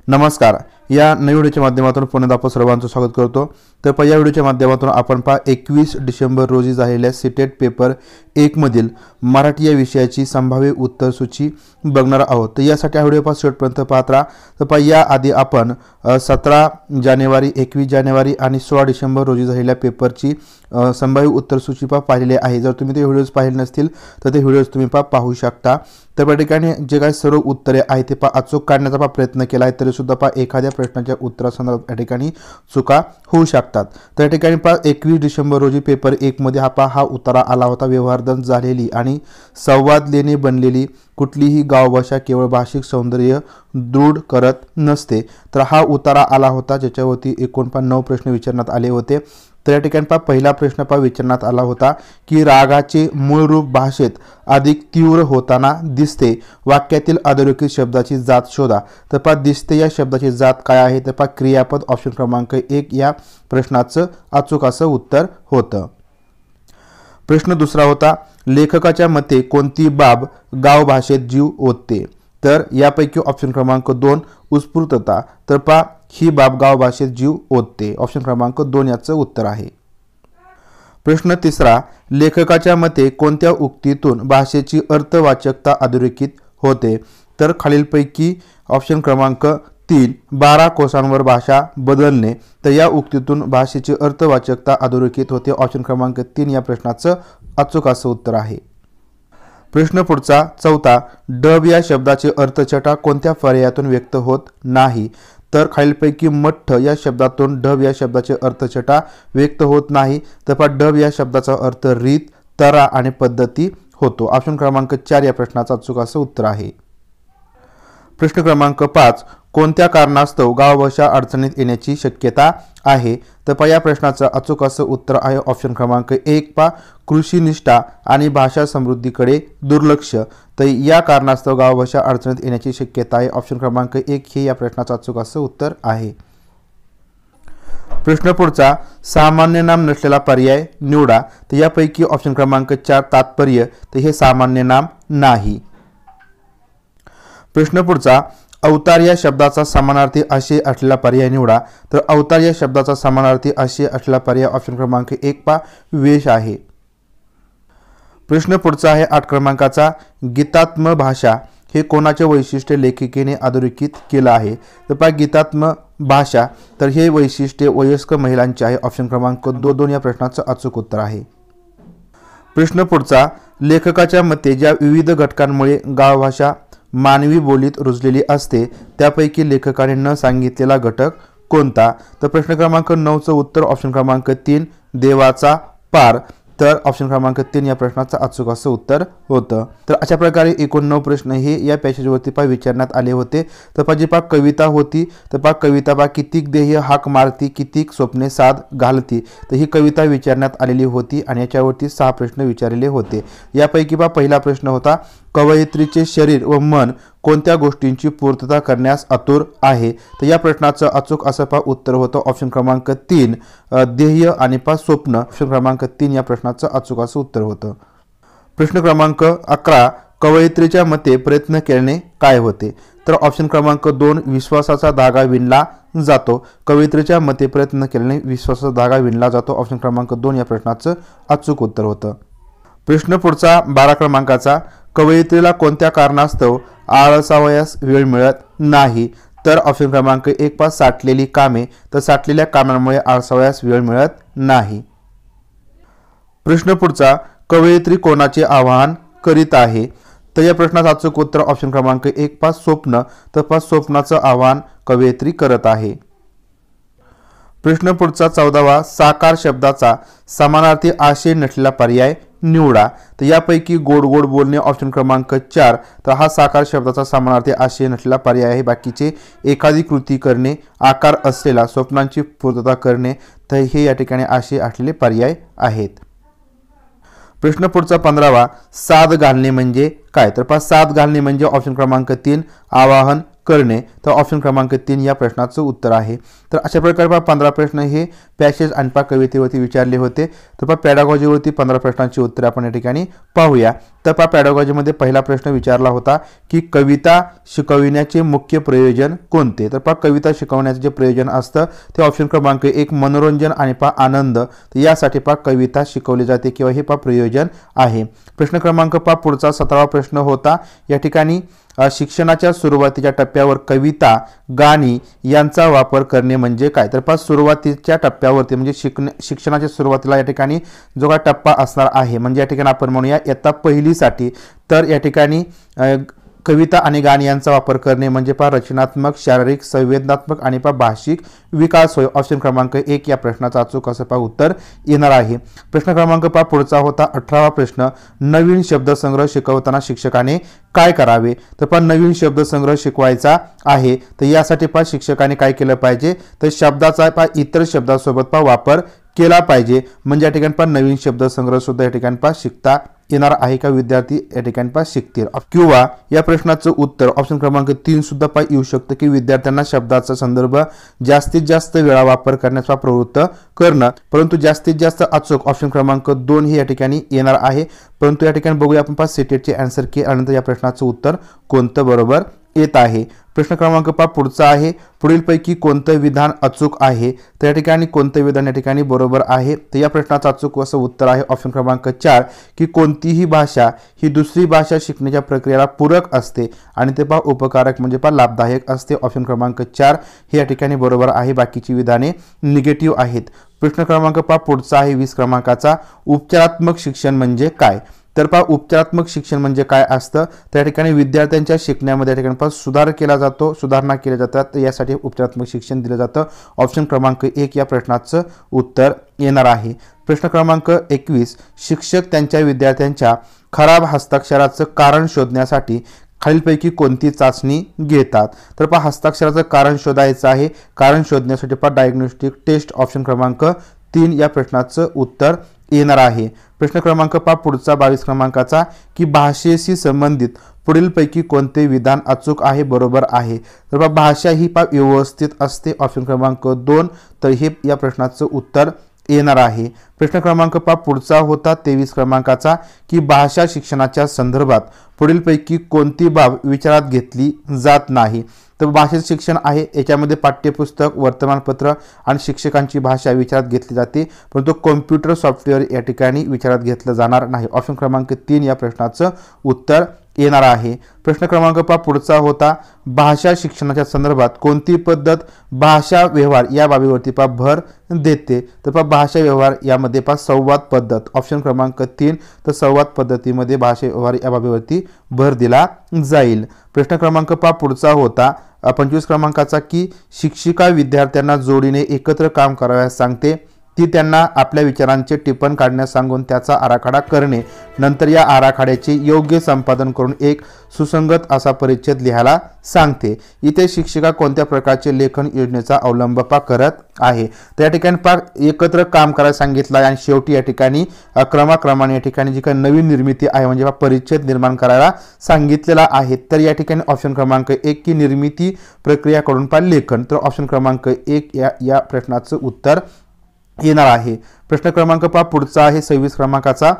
नमस्कार. या नवीन व्हिडिओच्या माध्यमातून पुन्हा आपण सर्वांचं स्वागत करतो. तर पहिल्या व्हिडिओच्या माध्यमातून आपण 21 डिसेंबर रोजी झालेल्या सीटेट पेपर 1 मधील मराठी या विषयाची संभाव्य उत्तर सूची बघणार आहोत. तर यासाठी हा व्हिडिओ शेवटपर्यंत पाहत राहा. तर या आधी आपण 17 जानेवारी, 21 जानेवारी आणि 16 डिसेंबर रोजी झालेल्या पेपरची संभाव्य उत्तर सूची पाहिलेली आहे. जर तुम्ही ते व्हिडिओज पाहिले नसतील तर ते व्हिडिओज तुम्ही पाहू शकता. तर या ठिकाणी जे काही सर्व उत्तरे आहेत ते अचूक काढण्याचा प्रयत्न केला आहे, तरी सुद्धा एखाद्या प्रश्नाच्या उत्तरासंदर्भात या ठिकाणी चुका होऊ शकतात. तर या ठिकाणी 21 डिसेंबर रोजी पेपर 1 मध्ये हा उत्तरा आला होता. व्यवहारदन झालेली आणि संवादलेने बनलेली कुठलीही गावभाषा केवळ भाषिक सौंदर्य दृढ करत नसते. तर हा उतारा आला होता, ज्याच्यावरती 9 प्रश्न विचारण्यात आले होते. तर या ठिकाणी पहिला प्रश्न विचारण्यात आला होता की रागाचे मूळ रूप भाषेत अधिक तीव्र होताना दिसते. वाक्यातील अधोरेखित शब्दाची जात शोधा. तर दिसते या शब्दाची जात काय आहे? तर क्रियापद. ऑप्शन क्रमांक 1 या प्रश्नाचं अचूक असं उत्तर होतं. प्रश्न दुसरा होता, लेखकाच्या मते कोणती बाब गाव भाषेत जीव ओतते? तर यापैकी ऑप्शन क्रमांक 2 उत्स्फूर्तता. तर ही बाब गाव भाषेत जीव ओतते. ऑप्शन क्रमांक 2 याचं उत्तर आहे. प्रश्न तिसरा, लेखकाच्या मते कोणत्या उक्तीतून भाषेची अर्थवाचकता अधोरेखित होते? तर खालीलपैकी ऑप्शन क्रमांक 3 12 कोसांवर भाषा बदलणे. तर या उक्तीतून भाषेची अर्थवाचकता अधोरेखित होते. ऑप्शन क्रमांक 3 या प्रश्नाचं अचूक असं उत्तर आहे. प्रश्न पुढचा चौथा, डब या शब्दाचे अर्थछटा कोणत्या पर्यायातून व्यक्त होत नाही? तर खालीलपैकी मठ्ठ या शब्दातून डब या शब्दाचे अर्थछटा व्यक्त होत नाही. तर डब या शब्दाचा अर्थ रीत, तरा आणि पद्धती होतो. ऑप्शन क्रमांक 4 या प्रश्नाचं अचूक असं उत्तर आहे. प्रश्न क्रमांक 5, कोणत्या कारणास्तव गावभाषा अडचणीत येण्याची शक्यता आहे? तर या प्रश्नाचं अचूक असं उत्तर आहे ऑप्शन क्रमांक 1 कृषीनिष्ठा आणि भाषा समृद्धीकडे दुर्लक्ष. तर या कारणास्तव गावभाषा अडचणीत येण्याची शक्यता आहे. ऑप्शन क्रमांक 1 हे या प्रश्नाचं अचूक असं उत्तर आहे. प्रश्न पुढचा, सामान्य नाम नसलेला पर्याय निवडा. तर यापैकी ऑप्शन क्रमांक 4 तात्पर्य. तर हे सामान्य नाम नाही. प्रश्न पुढचा, अवतार या शब्दाचा समानार्थी असे असलेला पर्याय निवडा. तर अवतार या शब्दाचा समानार्थी असे असलेला पर्याय ऑप्शन क्रमांक 1 वेश आहे. प्रश्न पुढचा आहे 8 क्रमांकाचा, गीतात्म भाषा हे कोणाचे वैशिष्ट्य लेखिकेने अधोरेखित केलं आहे? तर गीतात्म भाषा, तर हे वैशिष्ट्य वयस्कर महिलांचे आहे. ऑप्शन क्रमांक 2 या प्रश्नाचं अचूक उत्तर आहे. प्रश्न पुढचा, लेखकाच्या मते ज्या विविध घटकांमुळे गावभाषा मानवी बोलीत रुजलेली असते त्यापैकी लेखकाने न सांगितलेला घटक कोणता? तर प्रश्न क्रमांक 9चं उत्तर ऑप्शन क्रमांक 3 देवाचा पार. तर ऑप्शन क्रमांक 3 या प्रश्नाचं अचूक असं उत्तर होतं. तर अशा प्रकारे 9 प्रश्न हे या पॅसेजवरती विचारण्यात आले होते. तर जी कविता होती, तर कविता कितीक देह हाक मारती, कितीक स्वप्ने साध घालती. तर ही कविता विचारण्यात आलेली होती आणि याच्यावरती 6 प्रश्न विचारलेले होते. यापैकी पहिला प्रश्न होता, कवयित्रीचे शरीर व मन कोणत्या गोष्टींची पूर्तता करण्यास आतुर आहे? तर या प्रश्नाचं अचूक असं उत्तर होतं ऑप्शन क्रमांक 3 ध्येय आणि स्वप्न. ऑप्शन क्रमांक 3 या प्रश्नाचं अचूक असं उत्तर होतं. प्रश्न क्रमांक 11, कवयित्रीच्या मते प्रयत्न केल्याने काय होते? तर ऑप्शन क्रमांक 2 विश्वासाचा धागा विणला जातो. कवयित्रीच्या मते प्रयत्न केल्याने विश्वासाचा धागा विणला जातो. ऑप्शन क्रमांक 2 या प्रश्नाचं अचूक उत्तर होतं. प्रश्न पुढचा 12 क्रमांकाचा, कवयित्रीला कोणत्या कारणास्तव आळसावयास वेळ मिळत नाही? तर ऑप्शन क्रमांक 1 साठलेली कामे. तर साठलेल्या कामांमुळे आळसावयास वेळ मिळत नाही. प्रश्न पुढचा, कवयित्री कोणाचे आवाहन करीत आहे? तर या प्रश्नाचं अचूक उत्तर ऑप्शन क्रमांक 1 स्वप्न. तर स्वप्नाचं आवाहन कवयित्री करत आहे. प्रश्न पुढचा 14वा, साकार शब्दाचा समानार्थी आशय नसलेला पर्याय निवडा. तर यापैकी गोड गोड बोलणे ऑप्शन क्रमांक 4. तर हा साकार शब्दाचा समानार्थी आशय नसलेला पर्याय आहे. बाकीचे एखादी कृती करणे, आकार असलेला, स्वप्नांची पूर्तता करणे, तर हे या ठिकाणी आशय असलेले पर्याय आहेत. प्रश्न पुढचा 15वा, साद घालणे म्हणजे काय? तर साद घालणे म्हणजे ऑप्शन क्रमांक 3 आवाहन करणे, तर ऑप्शन क्रमांक 3 या प्रश्नाचं उत्तर आहे। तर अशा प्रकारे 15 प्रश्न हे पॅसेज आणि कवितेवरती विचारले होते। तर पॅडागॉजीवरती 15 प्रश्नांची उत्तरे आपण या ठिकाणी पाहूया। तर पॅडागॉजीमध्ये पहिला प्रश्न विचारला होता की कविता शिकविण्याचे मुख्य प्रयोजन कोणते? तर कविता शिकवण्याचे जे प्रयोजन असतं ते ऑप्शन क्रमांक 1 मनोरंजन आणि आनंद, तर यासाठी कविता शिकवली जाते किंवा हे प्रयोजन आहे। प्रश्न क्रमांक पुढचा 17वा प्रश्न होता, या ठिकाणी शिक्षणाच्या सुरुवातीच्या टप्प्यावर कविता गाणी यांचा वापर करणे म्हणजे काय? तर सुरुवातीच्या टप्प्यावरती म्हणजे शिक्षणाच्या सुरुवातीला या ठिकाणी जो काय टप्पा असणार आहे, म्हणजे या ठिकाणी आपण म्हणूया इयत्ता पहिलीसाठी, तर या ठिकाणी कविता आणि गाणी यांचा वापर करणे म्हणजे रचनात्मक, शारीरिक, संवेदनात्मक आणि भाषिक विकास होय। ऑप्शन क्रमांक 1 या प्रश्नाचा अचूक असं उत्तर येणार आहे। प्रश्न क्रमांक पुढचा होता 18वा प्रश्न, नवीन शब्दसंग्रह शिकवताना शिक्षकाने काय करावे? तर नवीन शब्दसंग्रह शिकवायचा आहे, तर यासाठी शिक्षकाने काय केलं पाहिजे? तर शब्दाचा इतर शब्दांसोबत वापर केला पाहिजे, म्हणजे या ठिकाणी नवीन शब्दसंग्रह सुद्धा या ठिकाणी शिकता येणार आहे का विद्यार्थी या ठिकाणी शिकतील। किंवा या प्रश्नाचं उत्तर ऑप्शन क्रमांक 3 सुद्धा येऊ शकतं की विद्यार्थ्यांना शब्दाचा संदर्भ जास्तीत जास्त वेळा वापर करण्याचा प्रवृत्त करणं, परंतु जास्तीत जास्त अचूक ऑप्शन क्रमांक 2 हे या ठिकाणी येणार आहे। परंतु या ठिकाणी बघूया आपण सीटेटचे आन्सर की आणि या प्रश्नाचं उत्तर कोणतं बरोबर येत आहे। प्रश्न क्रमांक पुढचा आहे, पुढीलपैकी कोणतं विधान अचूक आहे? तर या ठिकाणी कोणतं विधान या ठिकाणी बरोबर आहे? तर या प्रश्नाचं अचूक असं उत्तर आहे ऑप्शन क्रमांक 4 की कोणतीही भाषा ही दुसरी भाषा शिकण्याच्या प्रक्रियेला पूरक असते आणि ते उपकारक म्हणजे लाभदायक असते। ऑप्शन क्रमांक 4 हे या ठिकाणी बरोबर आहे, बाकीची विधाने निगेटिव्ह आहेत। प्रश्न क्रमांक पुढचा आहे 20 क्रमांकाचा, उपचारात्मक शिक्षण म्हणजे काय? तर उपचारात्मक शिक्षण म्हणजे काय असतं? त्या ठिकाणी विद्यार्थ्यांच्या शिकण्यामध्ये या ठिकाणी सुधारणा केल्या जातात, यासाठी उपचारात्मक शिक्षण दिलं जातं। ऑप्शन क्रमांक 1 या प्रश्नाचं उत्तर येणार आहे। प्रश्न क्रमांक 21, शिक्षक त्यांच्या विद्यार्थ्यांच्या खराब हस्ताक्षराचं कारण शोधण्यासाठी खालीलपैकी कोणती चाचणी घेतात? तर हस्ताक्षराचं कारण शोधायचं आहे, कारण शोधण्यासाठी डायग्नोस्टिक टेस्ट ऑप्शन क्रमांक 3 या प्रश्नाचं उत्तर येणार आहे। प्रश्न क्रमांक पुढचा 22 क्रमांकाचा की भाषेशी संबंधित पुढीलपैकी कोणते विधान अचूक आहे बरोबर आहे? तर भाषा ही व्यवस्थित असते, ऑप्शन क्रमांक 2, तर हे या प्रश्नाचं उत्तर येणार आहे। प्रश्न क्रमांक पुढचा होता 23 क्रमांकाचा की भाषा शिक्षणाच्या संदर्भात पुढीलपैकी कोणती बाब विचारात घेतली जात नाही? तर भाषेचं शिक्षण आहे, याच्यामध्ये पाठ्यपुस्तक, वर्तमानपत्र आणि शिक्षकांची भाषा विचारात घेतली जाते, परंतु कॉम्प्युटर सॉफ्टवेअर या ठिकाणी विचारात घेतलं जाणार नाही। ऑप्शन क्रमांक 3 या प्रश्नाचं उत्तर येणार आहे। प्रश्न क्रमांक पुढचा होता, भाषा शिक्षणाच्या संदर्भात कोणती पद्धत भाषा व्यवहार या बाबीवरती भर देते? तर भाषा व्यवहार यामध्ये संवाद पद्धत ऑप्शन क्रमांक 3, तर संवाद पद्धतीमध्ये भाषा व्यवहार या बाबीवरती भर दिला जाईल। प्रश्न क्रमांक पुढचा होता 25 क्रमांकाचा की शिक्षिका विद्यार्थ्यांना जोडीने एकत्र काम करावयास सांगते, ती त्यांना आपल्या विचारांचे टिप्पण काढण्यास सांगून त्याचा आराखडा करणे, नंतर या आराखड्याचे योग्य संपादन करून एक सुसंगत असा परिच्छेद लिहायला सांगते। इथे शिक्षिका कोणत्या प्रकारचे लेखन योजनेचा अवलंब करत आहे? तर या ठिकाणी एकत्र काम करायला सांगितलं आहे आणि शेवटी या ठिकाणी क्रमाक्रमाने या ठिकाणी जी काही नवीन निर्मिती आहे म्हणजे परिच्छेद निर्माण करायला सांगितलेला आहे। तर या ठिकाणी ऑप्शन क्रमांक 1 की निर्मिती प्रक्रिया करून लेखन, तर ऑप्शन क्रमांक 1 या प्रश्नाचं उत्तर येणार आहे। प्रश्न क्रमांक पुढचा आहे 26 क्रमांकाचा,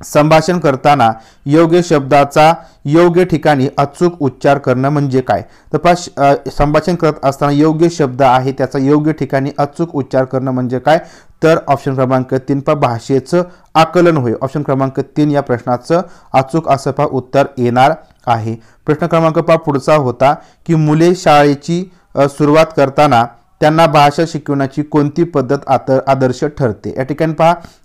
संभाषण करताना योग्य शब्दाचा योग्य ठिकाणी अचूक उच्चार करणं म्हणजे काय? तर संभाषण करत असताना योग्य शब्द आहे त्याचा योग्य ठिकाणी अचूक उच्चार करणं म्हणजे काय? तर ऑप्शन क्रमांक 3 भाषेचं आकलन होय। ऑप्शन क्रमांक 3 या प्रश्नाचं अचूक असं उत्तर येणार आहे। प्रश्न क्रमांक पुढचा होता की मुले शाळेची सुरुवात करताना त्यांना भाषा शिकवण्याची कोणती पद्धत आदर्श ठरते? या ठिकाणी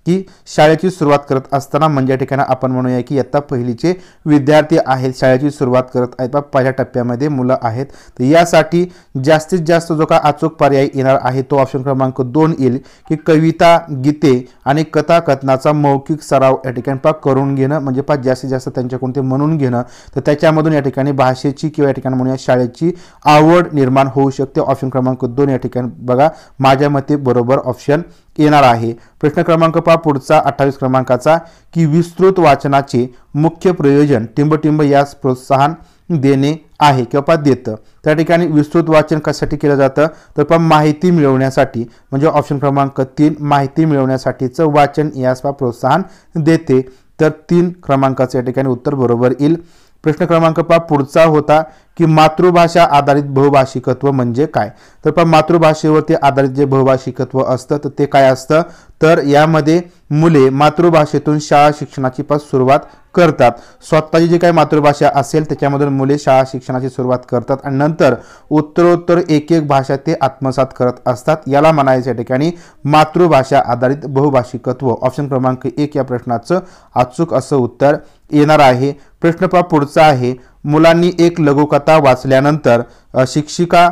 की शाळेची सुरुवात करत असताना म्हणजे या ठिकाणी आपण म्हणूया की इयत्ता पहिलीचे विद्यार्थी आहेत, शाळेची सुरुवात करत आहेत, पहिल्या टप्प्यामध्ये मुलं आहेत, तर यासाठी जास्तीत जास्त जो का अचूक पर्याय येणार आहे तो ऑप्शन क्रमांक 2 येईल की कविता, गीते आणि कथाकथनाचा मौखिक सराव या ठिकाणी करून घेणं, म्हणजे जास्तीत जास्त त्यांच्याकडून ते म्हणून घेणं, तर त्याच्यामधून या ठिकाणी भाषेची किंवा या ठिकाणी म्हणूया शाळेची आवड निर्माण होऊ शकते। ऑप्शन क्रमांक 2 या ठिकाणी बघा माझ्या मते बरोबर ऑप्शन येणार आहे। प्रश्न क्रमांक पुढचा 28 क्रमांकाचा की विस्तृत वाचनाचे मुख्य प्रयोजन टिंबटिंब यास प्रोत्साहन देणे आहे किंवा देतं। त्या ठिकाणी विस्तृत वाचन कशासाठी केलं जातं तर माहिती मिळवण्यासाठी, म्हणजे ऑप्शन क्रमांक 3 माहिती मिळवण्यासाठीचं वाचन यास प्रोत्साहन देते। तर 3 क्रमांकाचं या ठिकाणी उत्तर बरोबर येईल। प्रश्न क्रमांक पुढचा होता की मातृभाषा आधारित बहुभाषिकत्व म्हणजे काय। तर मातृभाषेवरती आधारित जे बहुभाषिकत्व असतं तर ते काय असतं तर यामध्ये मुले मातृभाषेतून शाळा शिक्षणाची सुरुवात करतात। स्वतःची जी काही मातृभाषा असेल त्याच्यामधून मुले शाळा शिक्षणाची सुरुवात करतात आणि नंतर उत्तरोत्तर एक एक भाषा ते आत्मसात करत असतात। याला म्हणायचं या ठिकाणी मातृभाषा आधारित बहुभाषिकत्व। ऑप्शन क्रमांक 1 या प्रश्नाचं अचूक असं उत्तर येणार आहे। प्रश्न पुढचा आहे, मुलांनी एक लघुकथा वाचल्यानंतर शिक्षिका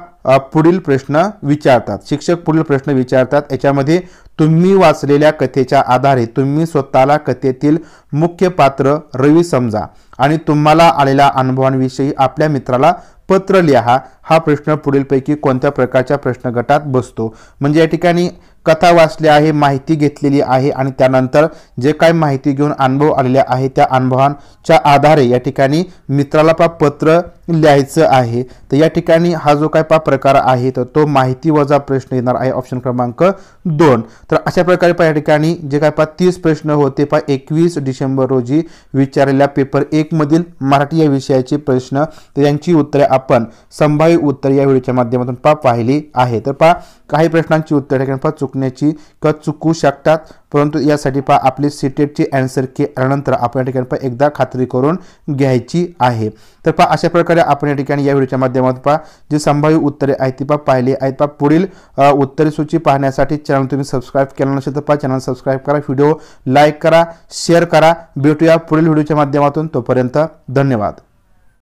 पुढील प्रश्न विचारतात। शिक्षक पुढील प्रश्न विचारतात, याच्यामध्ये तुम्ही वाचलेल्या कथेच्या आधारे तुम्ही स्वतःला कथेतील मुख्य पात्र रवी समजा आणि तुम्हाला आलेल्या अनुभवांविषयी आपल्या मित्राला पत्र लिहा। हा प्रश्न पुढीलपैकी कोणत्या प्रकारच्या प्रश्न गटात बसतो। म्हणजे या ठिकाणी कथा वाचली आहे, माहिती घेतलेली आहे आणि त्यानंतर जे काही माहिती घेऊन अनुभव आलेले आहे त्या अनुभवांच्या आधारे या ठिकाणी मित्राला पत्र लिहायचं आहे। तर या ठिकाणी हा जो काय प्रकार आहे तर तो माहिती वजा प्रश्न येणार आहे, ऑप्शन क्रमांक 2। तर अशा प्रकारे या ठिकाणी जे काय 30 प्रश्न होते 21 डिसेंबर रोजी विचारलेल्या पेपर 1 मधील मराठी या विषयाचे प्रश्न, तर यांची उत्तरे आपण संभाव्य उत्तर या व्हिडिओच्या माध्यमातून पाहिली आहे। तर काही प्रश्नांची उत्तरे चुकण्याची किंवा चुकू शकतात, परंतु यासाठी आपली सीटेटची आन्सर की आल्यानंतर आपण या ठिकाणी एकदा खात्री करून घ्यायची आहे। तर अशा प्रकारे आपण या ठिकाणी या व्हिडिओच्या माध्यमातून जी संभाव्य उत्तरे आहेत ती पाहिली आहेत। पुढील उत्तरे सूची पाहण्यासाठी चॅनल तुम्ही सबस्क्राईब केलं नसेल तर चॅनल सबस्क्राईब करा, व्हिडिओ लाईक करा, शेअर करा। भेटूया पुढील व्हिडिओच्या माध्यमातून, तोपर्यंत धन्यवाद।